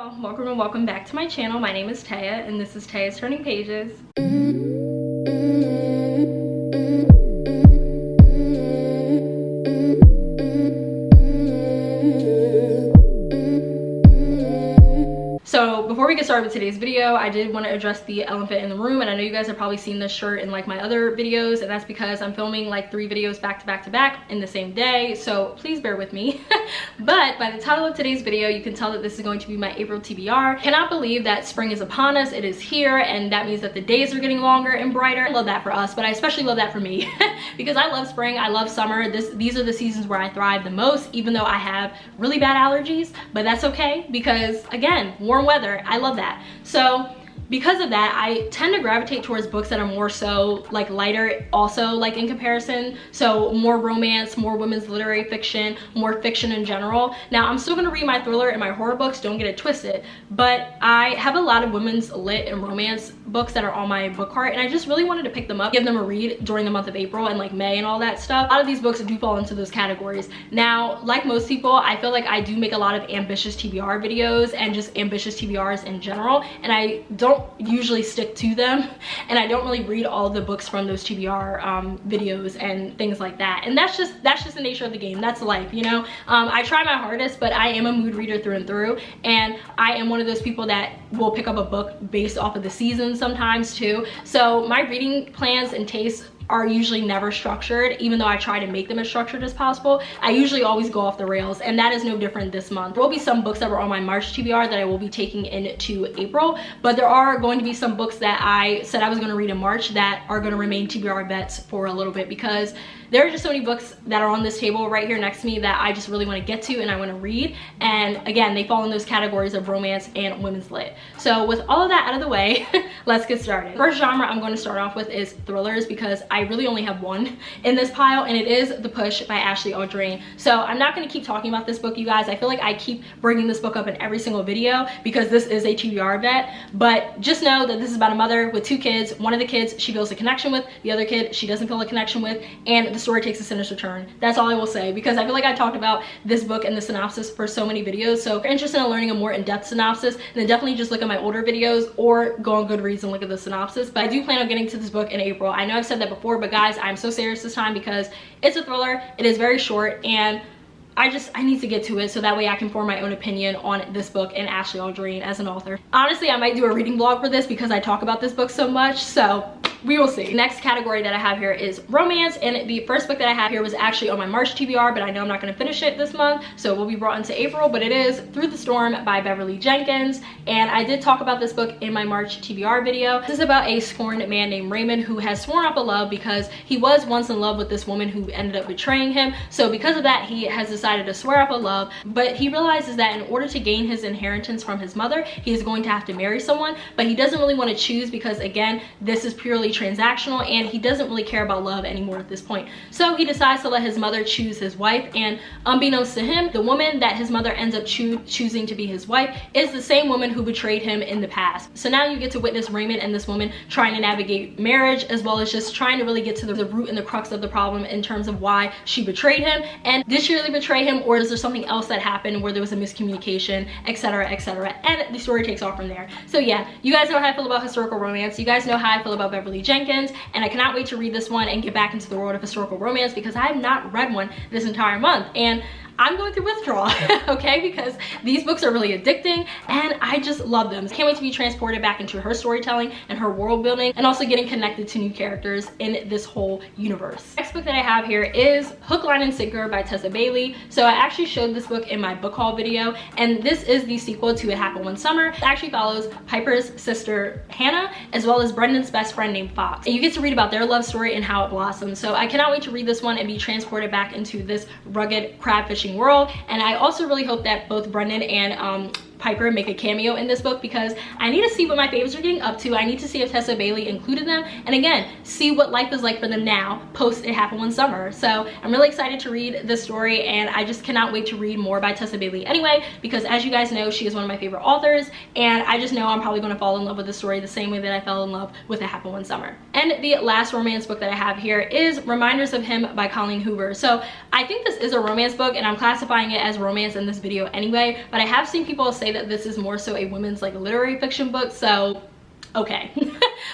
y'all, welcome and welcome back to my channel. My name is Taya and this is Taya's Turning Pages. So before we get started with today's video, I did want to address the elephant in the room, and I know you guys have probably seen this shirt in like my other videos, and that's because I'm filming like 3 videos back to back to back in the same day, so please bear with me. But by the title of today's video, you can tell that this is going to be my April TBR. Cannot believe that spring is upon us. It is here, and that means that the days are getting longer and brighter. I love that for us, but I especially love that for me because I love spring, I love summer. These are the seasons where I thrive the most, even though I have really bad allergies, but that's okay because again, warm weather, I love that. So because of that, I tend to gravitate towards books that are more so like lighter also, like in comparison. So more romance, more women's literary fiction, more fiction in general. Now I'm still gonna read my thriller and my horror books, don't get it twisted, but I have a lot of women's lit and romance books that are on my book cart, and I just really wanted to pick them up, give them a read during the month of April and like May and all that stuff. A lot of these books do fall into those categories. Now, like most people, I feel like I do make a lot of ambitious TBR videos and just ambitious TBRs in general, and I don't usually stick to them, and I don't really read all of the books from those TBR videos and things like that, and that's just the nature of the game. That's life, you know. I try my hardest, but I am a mood reader through and through, and I am one of those people that will pick up a book based off of the season sometimes too. So my reading plans and tastes are usually never structured, even though I try to make them as structured as possible. I usually always go off the rails, and that is no different this month. There will be some books that were on my March TBR that I will be taking into April, but there are going to be some books that I said I was going to read in March that are going to remain TBR bets for a little bit, because there are just so many books that are on this table right here next to me that I just really want to get to and I want to read, and again, they fall in those categories of romance and women's lit. So with all of that out of the way, let's get started. First genre I'm going to start off with is thrillers, because I really only have one in this pile, and it is The Push by Ashley Audrain. So I'm not going to keep talking about this book, you guys. I feel like I keep bringing this book up in every single video because this is a TBR vet, but just know that this is about a mother with 2 kids. One of the kids she feels a connection with, the other kid she doesn't feel a connection with, and the story takes a sinister turn. That's all I will say, because I feel like I talked about this book and the synopsis for so many videos. So if you're interested in learning a more in-depth synopsis, then definitely just look at my older videos or go on Goodreads and look at the synopsis. But I do plan on getting to this book in April. I know I've said that before, but guys, I'm so serious this time because it's a thriller, it is very short, and I need to get to it so that way I can form my own opinion on this book and Ashley Audrain as an author. Honestly, I might do a reading vlog for this because I talk about this book so much, so we will see. Next category that I have here is romance, and the first book that I have here was actually on my March TBR, but I know I'm not going to finish it this month, so it will be brought into April, but it is Through the Storm by Beverly Jenkins, and I did talk about this book in my March TBR video. This is about a scorned man named Raymond who has sworn up a love because he was once in love with this woman who ended up betraying him. So because of that, he has decided to swear up a love, but he realizes that in order to gain his inheritance from his mother, he is going to have to marry someone, but he doesn't really want to choose because, again, this is purely transactional and he doesn't really care about love anymore at this point. So he decides to let his mother choose his wife, and unbeknownst to him, the woman that his mother ends up choosing to be his wife is the same woman who betrayed him in the past. So now you get to witness Raymond and this woman trying to navigate marriage, as well as just trying to really get to the root and the crux of the problem in terms of why she betrayed him, and did she really betray him, or is there something else that happened where there was a miscommunication, etc., etc., and the story takes off from there. So yeah, you guys know how I feel about historical romance, you guys know how I feel about Beverly Jenkins, and I cannot wait to read this one and get back into the world of historical romance because I have not read one this entire month, and I'm going through withdrawal, okay, because these books are really addicting and I just love them. Can't wait to be transported back into her storytelling and her world building, and also getting connected to new characters in this whole universe. Next book that I have here is Hook, Line, and Sinker by Tessa Bailey. So I actually showed this book in my book haul video, and this is the sequel to It Happened One Summer. It actually follows Piper's sister Hannah as well as Brendan's best friend named Fox, and you get to read about their love story and how it blossomed. So I cannot wait to read this one and be transported back into this rugged crab fishing world, and I also really hope that both Brendan and Piper make a cameo in this book, because I need to see what my favorites are getting up to. I need to see if Tessa Bailey included them, and again, see what life is like for them now post It Happened One Summer. So I'm really excited to read this story, and I just cannot wait to read more by Tessa Bailey anyway, because as you guys know, she is one of my favorite authors, and I just know I'm probably going to fall in love with the story the same way that I fell in love with It Happened One Summer. And the last romance book that I have here is Reminders of Him by Colleen Hoover. So I think this is a romance book, and I'm classifying it as romance in this video anyway, but I have seen people say say that this is more so a women's like literary fiction book, so okay.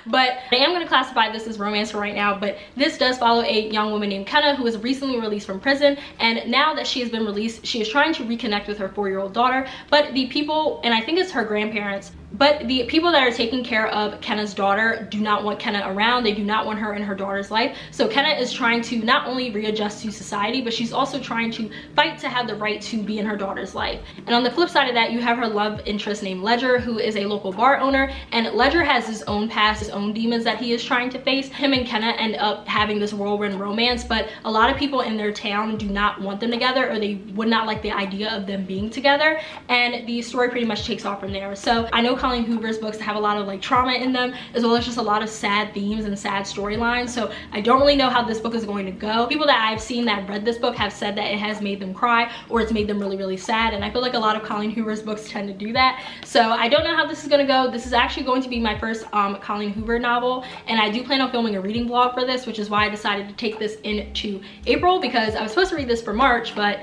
But I am going to classify this as romance for right now. But this does follow a young woman named Kenna who was recently released from prison, and now that she has been released, she is trying to reconnect with her 4-year-old daughter. But the people, and I think it's her grandparents, but the people that are taking care of Kenna's daughter do not want Kenna around. They do not want her in her daughter's life. So Kenna is trying to not only readjust to society, but she's also trying to fight to have the right to be in her daughter's life. And on the flip side of that, you have her love interest named Ledger, who is a local bar owner. And Ledger has his own past, his own demons that he is trying to face. Him and Kenna end up having this whirlwind romance, but a lot of people in their town do not want them together, or they would not like the idea of them being together. And the story pretty much takes off from there. So I know Colleen Hoover's books have a lot of like trauma in them, as well as just a lot of sad themes and sad storylines. So I don't really know how this book is going to go. People that I've seen that read this book have said that it has made them cry, or it's made them really, really sad. And I feel like a lot of Colleen Hoover's books tend to do that. So I don't know how this is going to go. This is actually going to be my first Colleen Hoover novel, and I do plan on filming a reading vlog for this, which is why I decided to take this into April, because I was supposed to read this for March, but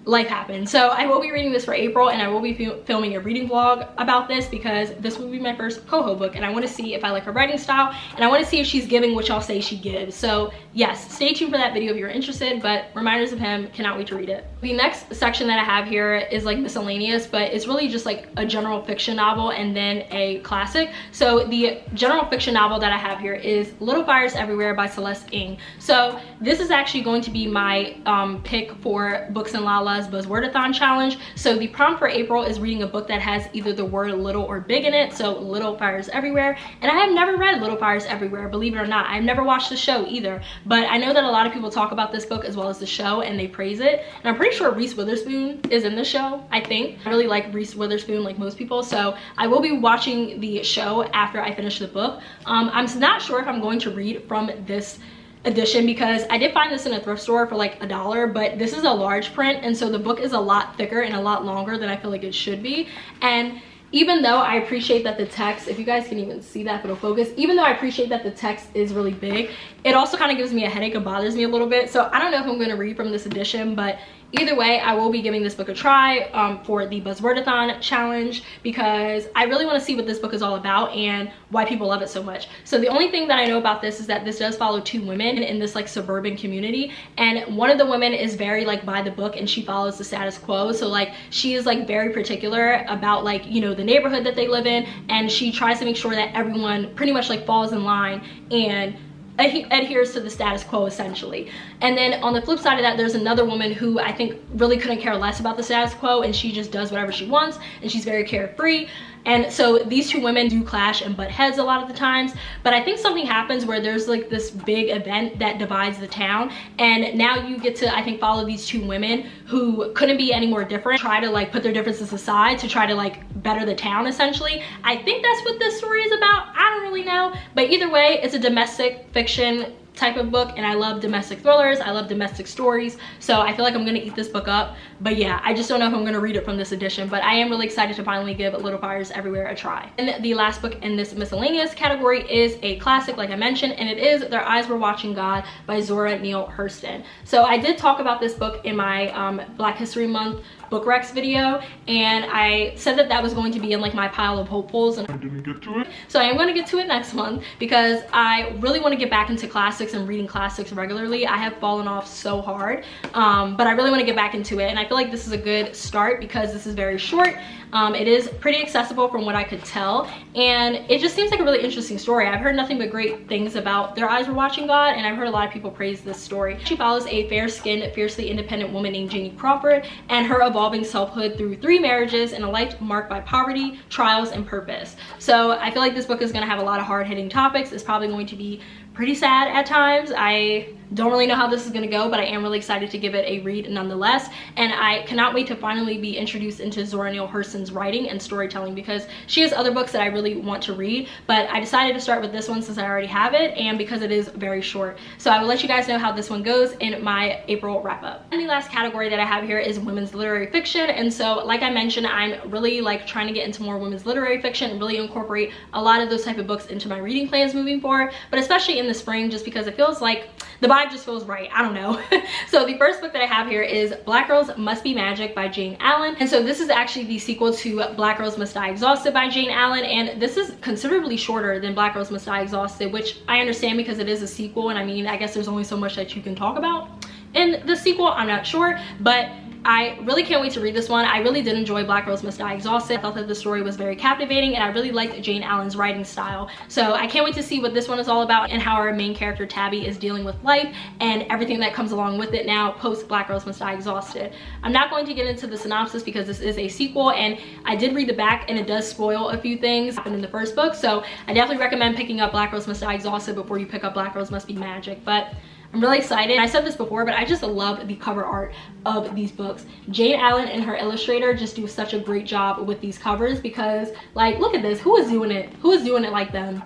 life happened. So I will be reading this for April, and I will be filming a reading vlog about this, because this will be my first Coho book, and I want to see if I like her writing style, and I want to see if she's giving what y'all say she gives. So yes, stay tuned for that video if you're interested, but Reminders of Him, cannot wait to read it. The next section that I have here is like miscellaneous, but it's really just like a general fiction novel and then a classic. So the general fiction novel that I have here is Little Fires Everywhere by Celeste Ng. So this is actually going to be my pick for Books and Lala's Buzzwordathon challenge. So the prompt for April is reading a book that has either the word little or big in it, so Little Fires Everywhere. And I have never read Little Fires Everywhere, believe it or not. I've never watched the show either, but I know that a lot of people talk about this book as well as the show, and they praise it. And I'm pretty sure Reese Witherspoon is in the show, I think. I really like Reese Witherspoon like most people, so I will be watching the show after I finish the book. I'm not sure if I'm going to read from this edition, because I did find this in a thrift store for like $1, but this is a large print, and so the book is a lot thicker and a lot longer than I feel like it should be. And even though I appreciate that the text, if you guys can even see that, if it'll focus, even though I appreciate that the text is really big, it also kind of gives me a headache and bothers me a little bit. So I don't know if I'm going to read from this edition, but either way, I will be giving this book a try for the Buzzwordathon challenge, because I really want to see what this book is all about and why people love it so much. So the only thing that I know about this is that this does follow 2 women in this like suburban community, and one of the women is very like by the book, and she follows the status quo. So like she is like very particular about like, you know, the neighborhood that they live in, and she tries to make sure that everyone pretty much like falls in line and adheres to the status quo essentially. And then on the flip side of that, there's another woman who I think really couldn't care less about the status quo, and she just does whatever she wants, and she's very carefree. And so these 2 women do clash and butt heads a lot of the times, but I think something happens where there's like this big event that divides the town, and now you get to, I think, follow these 2 women who couldn't be any more different, try to like put their differences aside to try to like better the town essentially. I think that's what this story is about. I don't really know, but either way, it's a domestic fiction type of book, and I love domestic thrillers, I love domestic stories, so I feel like I'm gonna eat this book up. But yeah, I just don't know if I'm gonna read it from this edition, but I am really excited to finally give Little Fires Everywhere a try. And the last book in this miscellaneous category is a classic, like I mentioned, and it is Their Eyes Were Watching God by Zora Neale Hurston. So I did talk about this book in my Black History Month book recs video, and I said that that was going to be in like my pile of hopefuls, and I didn't get to it. So I am going to get to it next month, because I really want to get back into classics and reading classics regularly. I have fallen off so hard, but I really want to get back into it, and I feel like this is a good start because this is very short. It is pretty accessible from what I could tell, and it just seems like a really interesting story. I've heard nothing but great things about Their Eyes Were Watching God, and I've heard a lot of people praise this story. She follows a fair-skinned, fiercely independent woman named Janie Crawford and her evolving selfhood through 3 marriages and a life marked by poverty, trials, and purpose. So I feel like this book is going to have a lot of hard-hitting topics. It's probably going to be pretty sad at times. I don't really know how this is going to go, but I am really excited to give it a read nonetheless, and I cannot wait to finally be introduced into Zora Neale Hurston's writing and storytelling, because she has other books that I really want to read, but I decided to start with this one since I already have it, and because it is very short. So I will let you guys know how this one goes in my April wrap up. And the last category that I have here is women's literary fiction, and so like I mentioned, I'm really like trying to get into more women's literary fiction and really incorporate a lot of those type of books into my reading plans moving forward, but especially in the spring, just because it feels like the vibe just feels right. I don't know. So the first book that I have here is Black Girls Must Be Magic by Jane Allen. And so this is actually the sequel to Black Girls Must Die Exhausted by Jane Allen. And this is considerably shorter than Black Girls Must Die Exhausted, which I understand because it is a sequel. And I mean, I guess there's only so much that you can talk about in the sequel. I'm not sure, but I really can't wait to read this one. I really did enjoy Black Girls Must Die Exhausted. I thought that the story was very captivating and I really liked Jane Allen's writing style. So I can't wait to see what this one is all about and how our main character Tabby is dealing with life and everything that comes along with it now post Black Girls Must Die Exhausted. I'm not going to get into the synopsis because this is a sequel and I did read the back and it does spoil a few things that happened in the first book. So I definitely recommend picking up Black Girls Must Die Exhausted before you pick up Black Girls Must Be Magic. But I'm really excited. I said this before, but I just love the cover art of these books. Jane Allen and her illustrator just do such a great job with these covers because, like, look at this. Who is doing it? Who is doing it like them?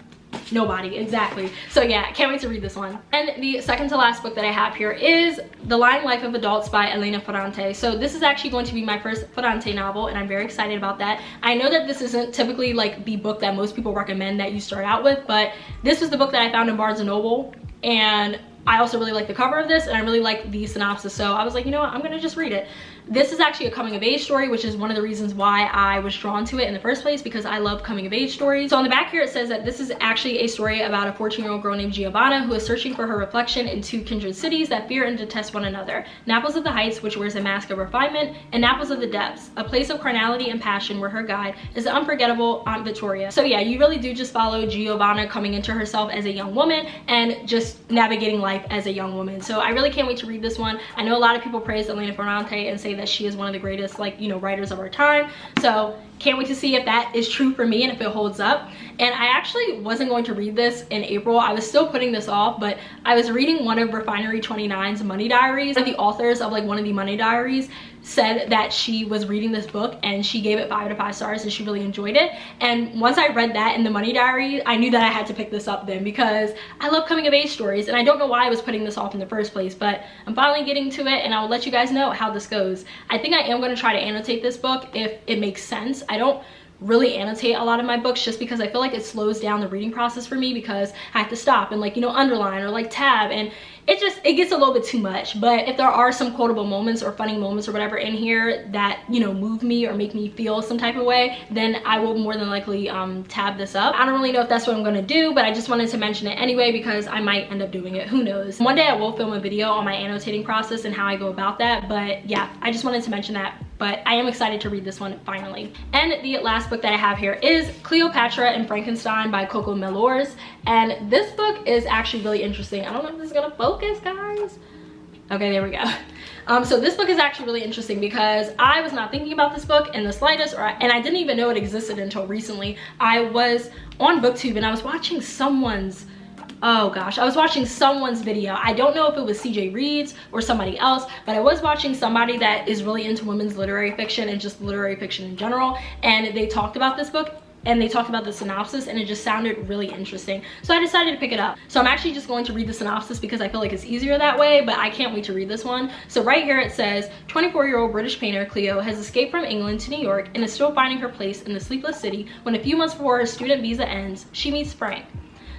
Nobody. Exactly. So yeah, can't wait to read this one. And the second to last book that I have here is The Lying Life of Adults by Elena Ferrante. So this is actually going to be my first Ferrante novel and I'm very excited about that. I know that this isn't typically like the book that most people recommend that you start out with, but this was the book that I found in Barnes & Noble and I also really like the cover of this and I really like the synopsis, so I was like, you know what, I'm gonna just read it. This is actually a coming of age story, which is one of the reasons why I was drawn to it in the first place, because I love coming of age stories. So on the back here it says that this is actually a story about a 14-year-old girl named Giovanna who is searching for her reflection in two kindred cities that fear and detest one another. Naples of the Heights, which wears a mask of refinement, and Naples of the Depths, a place of carnality and passion where her guide is the unforgettable Aunt Vittoria. So yeah, you really do just follow Giovanna coming into herself as a young woman and just navigating life as a young woman. So I really can't wait to read this one. I know a lot of people praise Elena Ferrante and say that she is one of the greatest, like, you know, writers of our time. So can't wait to see if that is true for me and if it holds up. And I actually wasn't going to read this in April. I was still putting this off, but I was reading one of Refinery 29's money diaries. One of the authors of like one of the money diaries said that she was reading this book and she gave it 5 out of 5 stars and she really enjoyed it. And once I read that in the money diary, I knew that I had to pick this up then because I love coming of age stories and I don't know why I was putting this off in the first place, but I'm finally getting to it and I'll let you guys know how this goes. I think I am going to try to annotate this book if it makes sense. I don't really annotate a lot of my books just because I feel like it slows down the reading process for me because I have to stop and, like, you know, underline or like tab, and it gets a little bit too much. But if there are some quotable moments or funny moments or whatever in here that, you know, move me or make me feel some type of way, then I will more than likely tab this up. I don't really know if that's what I'm going to do, but I just wanted to mention it anyway because I might end up doing it. Who knows? One day I will film a video on my annotating process and how I go about that, but yeah, I just wanted to mention that. But I am excited to read this one finally. And the last book that I have here is Cleopatra and Frankenstein by Coco Melors. And this book is actually really interesting. I don't know if this is gonna focus, guys. Okay, there we go. So this book is actually really interesting because I was not thinking about this book in the slightest, and I didn't even know it existed until recently. I was on BookTube and I was watching someone's I was watching someone's video. I don't know if it was CJ Reed's or somebody else, but I was watching somebody that is really into women's literary fiction and just literary fiction in general, and they talked about this book and they talked about the synopsis and it just sounded really interesting, so I decided to pick it up. So I'm actually just going to read the synopsis because I feel like it's easier that way, but I can't wait to read this one. So right here it says, 24-year-old British painter Cleo has escaped from England to New York and is still finding her place in the sleepless city when a few months before her student visa ends, she meets Frank.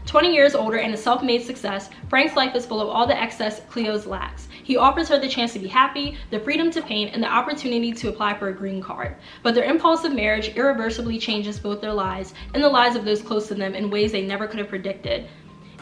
20 years older and a self-made success, Frank's life is full of all the excess Cleo's lacks. He offers her the chance to be happy, the freedom to paint, and the opportunity to apply for a green card. But their impulsive marriage irreversibly changes both their lives and the lives of those close to them in ways they never could have predicted.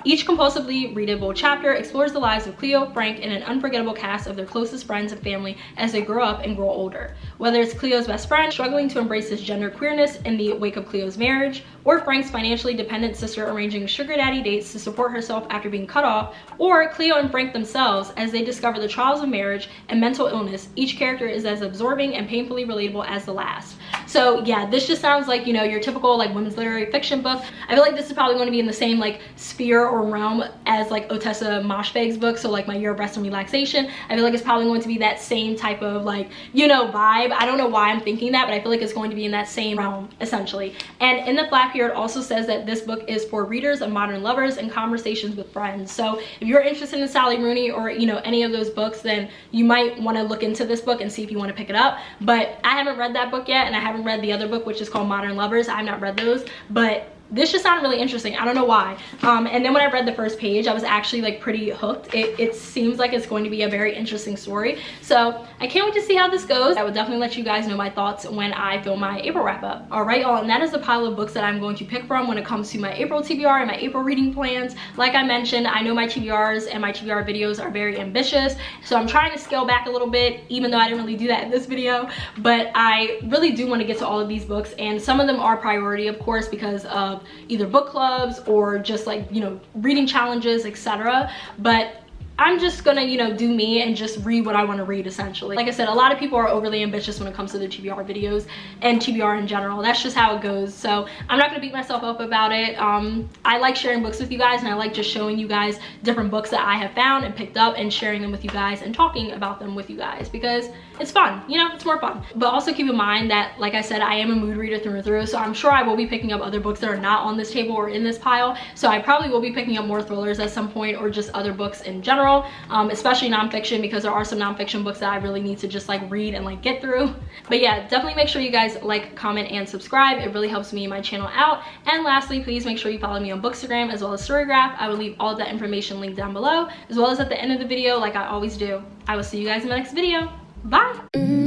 Each compulsively readable chapter explores the lives of Cleo, Frank, and an unforgettable cast of their closest friends and family as they grow up and grow older. Whether it's Cleo's best friend struggling to embrace his gender queerness in the wake of Cleo's marriage, or Frank's financially dependent sister arranging sugar daddy dates to support herself after being cut off, or Cleo and Frank themselves as they discover the trials of marriage and mental illness, each character is as absorbing and painfully relatable as the last. So yeah, this just sounds like, you know, your typical like women's literary fiction book. I feel like this is probably going to be in the same like sphere or realm as like Otessa Moshfegh's book, so like My Year of Rest and Relaxation. I feel like it's probably going to be that same type of like, you know, vibe. I don't know why I'm thinking that, but I feel like it's going to be in that same realm essentially. And in the flap here it also says that this book is for readers of modern lovers and conversations with friends. So if you're interested in Sally Rooney or, you know, any of those books, then you might want to look into this book and see if you want to pick it up. But I haven't read that book yet, and I haven't read the other book, which is called Modern Lovers. I've not read those, but this just sounded really interesting. I don't know why. And then when I read the first page, I was actually like pretty hooked. It seems like it's going to be a very interesting story. So I can't wait to see how this goes. I will definitely let you guys know my thoughts when I film my April wrap up. All right, y'all, and that is the pile of books that I'm going to pick from when it comes to my April TBR and my April reading plans. Like I mentioned, I know my TBRs and my TBR videos are very ambitious, so I'm trying to scale back a little bit, even though I didn't really do that in this video. But I really do want to get to all of these books, and some of them are priority, of course, because of either book clubs or just like, you know, reading challenges, etc. But I'm just gonna, you know, do me and just read what I want to read, essentially. Like I said, a lot of people are overly ambitious when it comes to their TBR videos and TBR in general. That's just how it goes. So I'm not gonna beat myself up about it. I like sharing books with you guys, and I like just showing you guys different books that I have found and picked up and sharing them with you guys and talking about them with you guys, because it's fun, you know, it's more fun. But also keep in mind that, like I said, I am a mood reader through and through, so I'm sure I will be picking up other books that are not on this table or in this pile. So I probably will be picking up more thrillers at some point, or just other books in general. Especially nonfiction, because there are some nonfiction books that I really need to just like read and like get through. But yeah, definitely make sure you guys like, comment, and subscribe. It really helps me and my channel out. And lastly, please make sure you follow me on Bookstagram as well as Storygraph. I will leave all of that information linked down below, as well as at the end of the video, like I always do. I will see you guys in the next video. Bye.